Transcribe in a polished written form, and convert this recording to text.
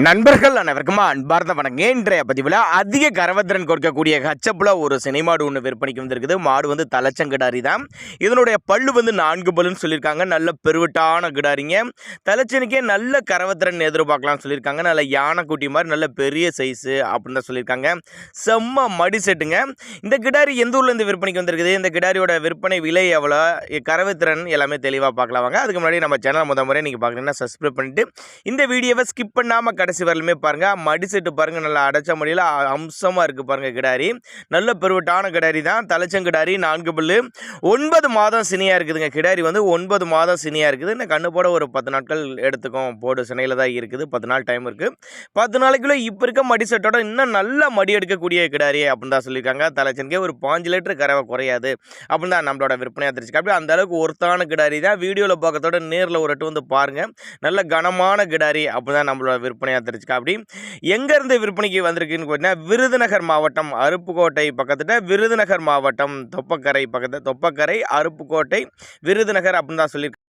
நண்பர்கள் அனைவருக்கும் அன்பார்ந்த வணக்கம். இன்றைய பதிவில் அதிக கரவத்திறன் கொடுக்கக்கூடிய ஹச்சப்பில் ஒரு சினை மாடு ஒன்று விற்பனைக்கு வந்திருக்குது. மாடு வந்து தலைச்சங்கிடாரி தான். இதனுடைய பல்லு வந்து 4 பல்லுன்னு சொல்லியிருக்காங்க. நல்ல பெருவிட்டான கிடாரிங்க. தலைச்சனுக்கே நல்ல கரவத்திறன் எதிர்பார்க்கலாம்னு சொல்லியிருக்காங்க. நல்ல யானைக்குட்டி மாதிரி நல்ல பெரிய சைஸு அப்படின்னு தான் சொல்லியிருக்காங்க. செம்ம மடி செட்டுங்க. இந்த கிடாரி எந்த ஊர்லேருந்து விற்பனைக்கு வந்திருக்குது, இந்த கிடாரியோட விற்பனை விலை எவ்வளோ, கரவத்திறன் எல்லாமே தெளிவாக பார்க்கலாம் வாங்க. அதுக்கு முன்னாடி நம்ம சேனல் முறை நீங்கள் பார்க்குறீங்கன்னா சப்ஸ்கிரைப் பண்ணிட்டு இந்த வீடியோவை ஸ்கிப் பண்ணாமல் கடைசி வரலுமே பாருங்கள். மடி செட்டு பாருங்கள், நல்லா அடைச்ச மடியில் அம்சமாக இருக்குது பாருங்கள். கிடாரி நல்ல பெருவிட்டான கிடாரி தான். தலைச்சங்கிடாரி 4 பல்லு 9 மாதம் சினியாக இருக்குதுங்க. கிடாரி வந்து 9 மாதம் சினியாக இருக்குது. இந்த கண்ணு போட ஒரு 10 நாட்கள் எடுத்துக்கும். போடு சினையில் தான் இருக்குது. 10 நாள் டைம் இருக்குது. 10 நாளைக்குள்ளே இப்போ இருக்க மடி செட்டோட இன்னும் நல்ல மடி எடுக்கக்கூடிய கிடாரி அப்படின்னு தான் சொல்லியிருக்காங்க. தலைச்சனுக்கே ஒரு 5 லிட்டர் கறவை குறையாது அப்படின்னு தான் நம்மளோட விற்பனையாக தெரிஞ்சுக்க. அப்படி அந்த அளவுக்கு ஒருத்தான கிடாரி தான். வீடியோவில் பார்க்கறதோட நேரில் ஒரு வந்து பாருங்கள். நல்ல கனமான கிடாரி அப்படி தான் நம்மளோட விற்பனையாக தெரிஞ்சுக்க. அப்படி எங்கேருந்து விற்பனைக்கு வந்திருக்குன்னு பார்த்தீங்கன்னா, விருதுநகர் மாவட்டம் அருப்புக்கோட்டை பக்கத்தில், விருதுநகர் மாவட்டம் தொப்பக்கரை பக்கத்தில், தொப்பக்கரை அருப்புக்கோட்டை விருதுநகர் அப்படின்னு தான் சொல்லியிருக்காங்க.